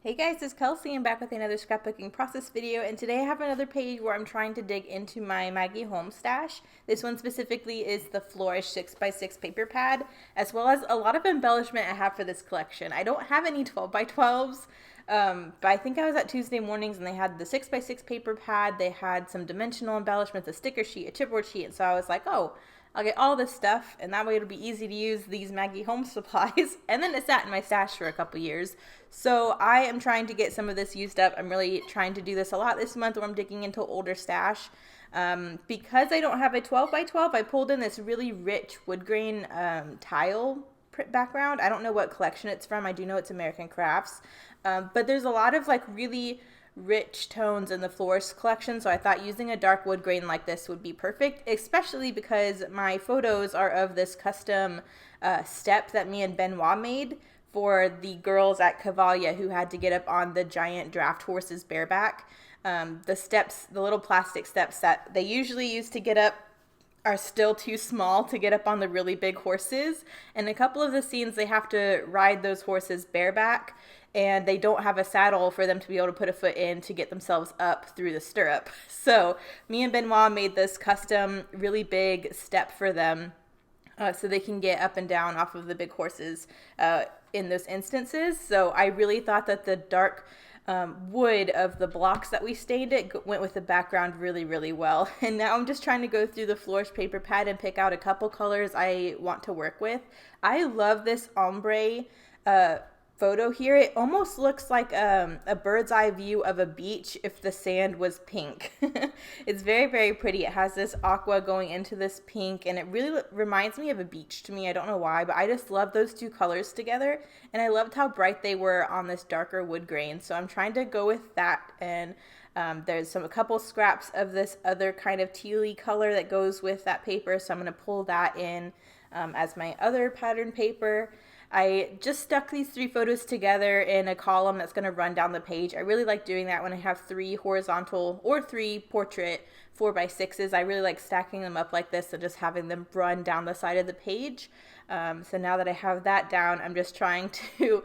Hey guys, it's Kelsey. I'm back with another scrapbooking process video, and today I have another page where I'm trying to dig into my Maggie Holmes stash. This one specifically is the Flourish 6x6 paper pad, as well as a lot of embellishment I have for this collection. I don't have any 12x12s, but I think I was at Tuesday mornings and they had the 6x6 paper pad, they had some dimensional embellishments, a sticker sheet, a chipboard sheet, and so I was like, oh, I'll get all this stuff, and that way it'll be easy to use these Maggie Holmes supplies. And then it sat in my stash for a couple years. So I am trying to get some of this used up. I'm really trying to do this a lot this month where I'm digging into older stash. Because I don't have a 12x12, I pulled in this really rich wood grain tile background. I don't know what collection it's from. I do know it's American Crafts. But there's a lot of like really rich tones in the florist collection, so I thought using a dark wood grain like this would be perfect, especially because my photos are of this custom step that me and Benoit made for the girls at Cavalia who had to get up on the giant draft horses bareback. The steps, the little plastic steps that they usually use to get up are still too small to get up on the really big horses. And a couple of the scenes, they have to ride those horses bareback, and they don't have a saddle for them to be able to put a foot in to get themselves up through the stirrup. So me and Benoit made this custom really big step for them so they can get up and down off of the big horses in those instances. So I really thought that the dark wood of the blocks that we stained it went with the background really, really well. And now I'm just trying to go through the Flourish paper pad and pick out a couple colors I want to work with. I love this ombre photo here. It almost looks like a bird's eye view of a beach if the sand was pink. It's very, very pretty. It has this aqua going into this pink, and it really reminds me of a beach to me. I don't know why, but I just love those two colors together, and I loved how bright they were on this darker wood grain. So I'm trying to go with that, and there's a couple scraps of this other kind of tealy color that goes with that paper, so I'm going to pull that in as my other pattern paper. I just stuck these three photos together in a column that's going to run down the page. I really like doing that when I have three horizontal or three portrait 4x6s. I really like stacking them up like this and just having them run down the side of the page. So now that I have that down, I'm just trying to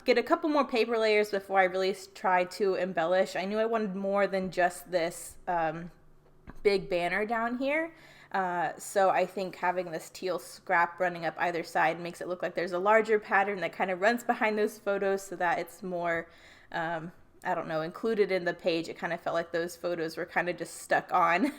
get a couple more paper layers before I really try to embellish. I knew I wanted more than just this big banner down here. So I think having this teal scrap running up either side makes it look like there's a larger pattern that kind of runs behind those photos so that it's more, I don't know, included in the page. It kind of felt like those photos were kind of just stuck on,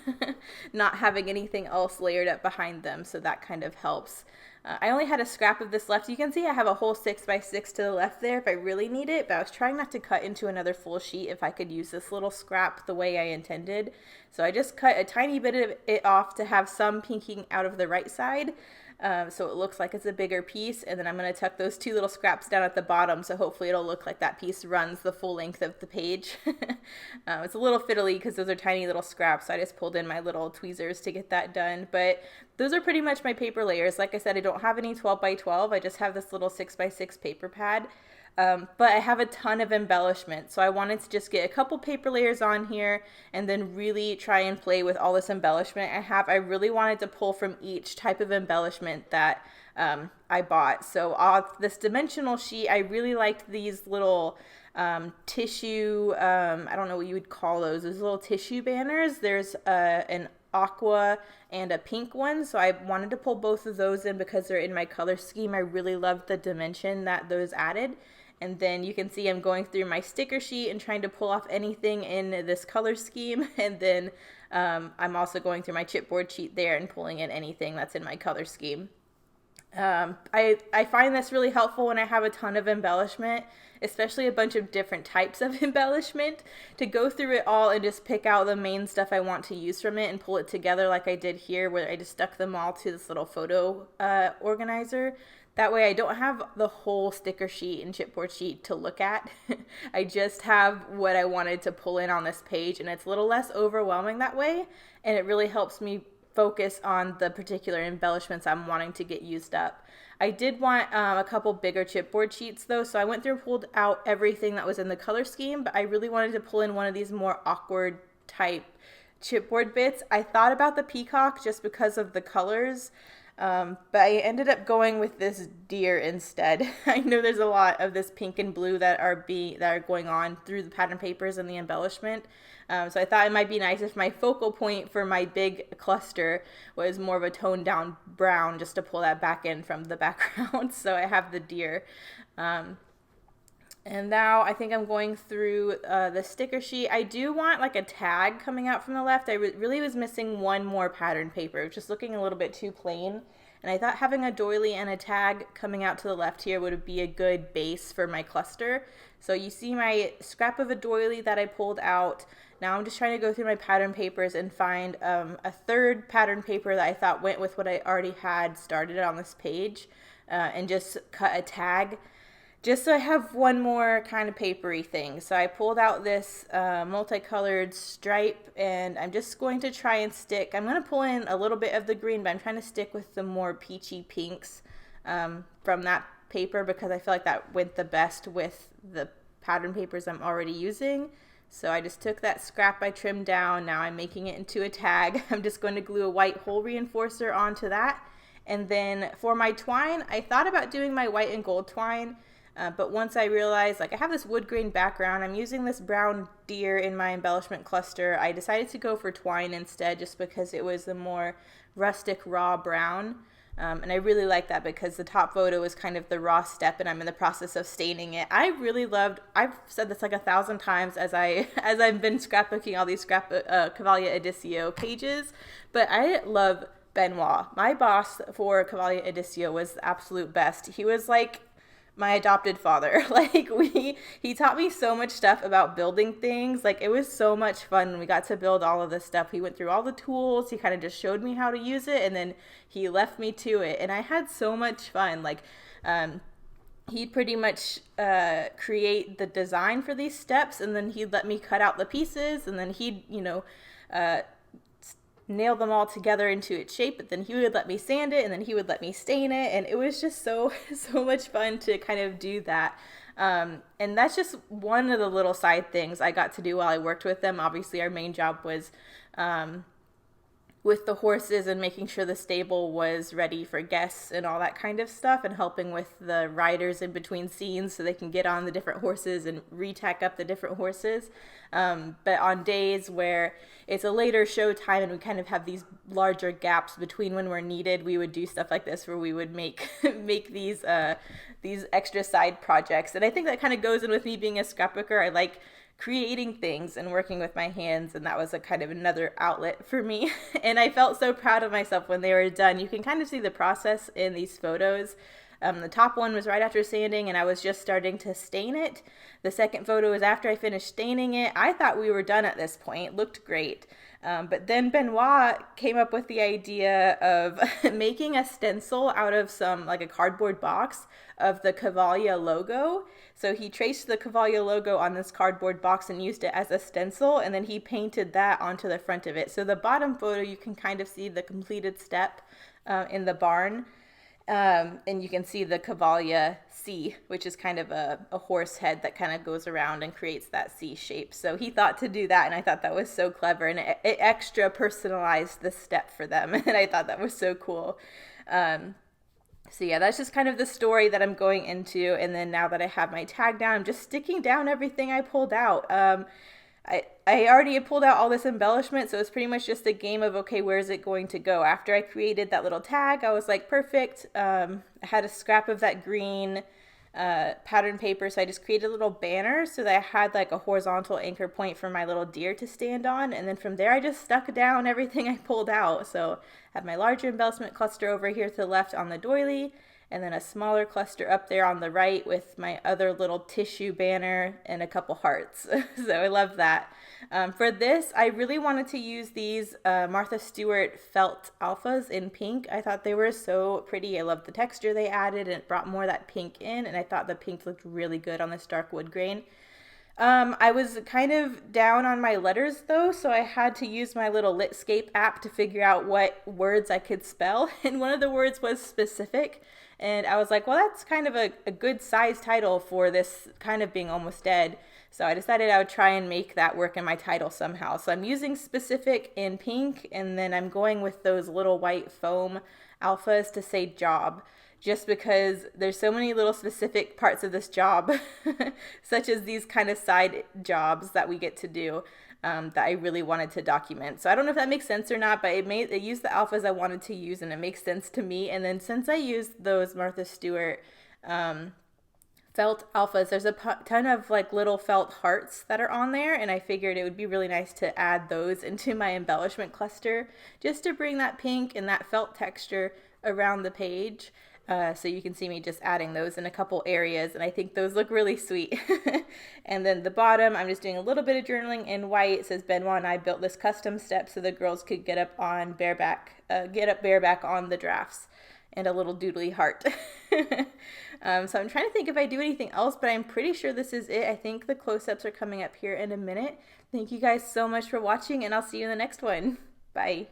not having anything else layered up behind them, so that kind of helps. I only had a scrap of this left. You can see I have a whole 6x6 to the left there if I really need it, but I was trying not to cut into another full sheet if I could use this little scrap the way I intended. So I just cut a tiny bit of it off to have some pinking out of the right side. So it looks like it's a bigger piece, and then I'm going to tuck those two little scraps down at the bottom, so hopefully it'll look like that piece runs the full length of the page. It's a little fiddly because those are tiny little scraps, so I just pulled in my little tweezers to get that done, but those are pretty much my paper layers. Like I said, I don't have any 12x12, I just have this little 6x6 paper pad. But I have a ton of embellishment, so I wanted to just get a couple paper layers on here and then really try and play with all this embellishment I have. I really wanted to pull from each type of embellishment that I bought. So off this dimensional sheet, I really liked these little tissue, I don't know what you would call those little tissue banners. There's an aqua and a pink one, so I wanted to pull both of those in because they're in my color scheme. I really loved the dimension that those added. And then you can see I'm going through my sticker sheet and trying to pull off anything in this color scheme. And then I'm also going through my chipboard sheet there and pulling in anything that's in my color scheme. I find this really helpful when I have a ton of embellishment, especially a bunch of different types of embellishment, to go through it all and just pick out the main stuff I want to use from it and pull it together like I did here, where I just stuck them all to this little photo organizer. That way I don't have the whole sticker sheet and chipboard sheet to look at. I just have what I wanted to pull in on this page, and it's a little less overwhelming that way, and it really helps me focus on the particular embellishments I'm wanting to get used up. I did want a couple bigger chipboard sheets though, so I went through and pulled out everything that was in the color scheme, but I really wanted to pull in one of these more awkward type chipboard bits. I thought about the peacock just because of the colors, But I ended up going with this deer instead. I know there's a lot of this pink and blue that are going on through the pattern papers and the embellishment. So I thought it might be nice if my focal point for my big cluster was more of a toned down brown, just to pull that back in from the background. So I have the deer. And now I think I'm going through the sticker sheet. I do want like a tag coming out from the left. I really was missing one more pattern paper, just looking a little bit too plain. And I thought having a doily and a tag coming out to the left here would be a good base for my cluster. So you see my scrap of a doily that I pulled out. Now I'm just trying to go through my pattern papers and find a third pattern paper that I thought went with what I already had started on this page, and just cut a tag, just so I have one more kind of papery thing. So I pulled out this multicolored stripe, and I'm just going to try and stick. I'm going to pull in a little bit of the green, but I'm trying to stick with the more peachy pinks from that paper, because I feel like that went the best with the pattern papers I'm already using. So I just took that scrap I trimmed down. Now I'm making it into a tag. I'm just going to glue a white hole reinforcer onto that. And then for my twine, I thought about doing my white and gold twine. But once I realized, like, I have this wood grain background, I'm using this brown deer in my embellishment cluster, I decided to go for twine instead, just because it was a more rustic, raw brown. And I really like that because the top photo is kind of the raw step, and I'm in the process of staining it. I really loved, I've said this like 1,000 times as I've been scrapbooking all these Cavaglia Editio pages, but I love Benoit. My boss for Cavaglia Editio was the absolute best. He was like my adopted father. Like, he taught me so much stuff about building things. Like, it was so much fun when we got to build all of this stuff. He went through all the tools, he kind of just showed me how to use it, and then he left me to it, and I had so much fun. Like, he'd pretty much create the design for these steps, and then he'd let me cut out the pieces, and then he'd nail them all together into its shape, but then he would let me sand it, and then he would let me stain it, and it was just so much fun to kind of do that. And that's just one of the little side things I got to do while I worked with them. Obviously our main job was with the horses and making sure the stable was ready for guests and all that kind of stuff, and helping with the riders in between scenes so they can get on the different horses and re-tack up the different horses. But on days where it's a later show time and we kind of have these larger gaps between when we're needed, we would do stuff like this where we would make these extra side projects. And I think that kind of goes in with me being a scrapbooker. I like creating things and working with my hands, and that was a kind of another outlet for me. And I felt so proud of myself when they were done. You can kind of see the process in these photos. The top one was right after sanding, and I was just starting to stain it. The second photo was after I finished staining it. I thought we were done at this point. It looked great. But then Benoit came up with the idea of making a stencil out of like a cardboard box of the Cavaglia logo. So he traced the Cavaglia logo on this cardboard box and used it as a stencil, and then he painted that onto the front of it. So the bottom photo, you can kind of see the completed step in the barn. And you can see the Cavaglia C, which is kind of a horse head that kind of goes around and creates that C shape. So he thought to do that, and I thought that was so clever, and it extra personalized the step for them, and I thought that was so cool. So yeah, that's just kind of the story that I'm going into, and then now that I have my tag down, I'm just sticking down everything I pulled out. I already had pulled out all this embellishment, so it's pretty much just a game of, okay, where is it going to go? After I created that little tag, I was like, perfect. I had a scrap of that green pattern paper, so I just created a little banner so that I had like a horizontal anchor point for my little deer to stand on, and then from there I just stuck down everything I pulled out. So I have my larger embellishment cluster over here to the left on the doily, and then a smaller cluster up there on the right with my other little tissue banner and a couple hearts. So I love that. For this, I really wanted to use these Martha Stewart felt alphas in pink. I thought they were so pretty. I loved the texture they added, and it brought more of that pink in, and I thought the pink looked really good on this dark wood grain. I was kind of down on my letters though, so I had to use my little Litscape app to figure out what words I could spell, and one of the words was specific. And I was like, well, that's kind of a good size title for this kind of being almost dead. So I decided I would try and make that work in my title somehow. So I'm using specific in pink, and then I'm going with those little white foam alphas to say job, just because there's so many little specific parts of this job, such as these kind of side jobs that we get to do, that I really wanted to document. So I don't know if that makes sense or not, but it used the alphas I wanted to use, and it makes sense to me. And then since I used those Martha Stewart felt alphas, there's a ton of like little felt hearts that are on there, and I figured it would be really nice to add those into my embellishment cluster just to bring that pink and that felt texture around the page. So you can see me just adding those in a couple areas, and I think those look really sweet. And then the bottom, I'm just doing a little bit of journaling in white. It says Benoit and I built this custom step so the girls could get up bareback on the drafts, and a little doodly heart. So I'm trying to think if I do anything else, but I'm pretty sure this is it. I think the close-ups are coming up here in a minute. Thank you guys so much for watching, and I'll see you in the next one. Bye.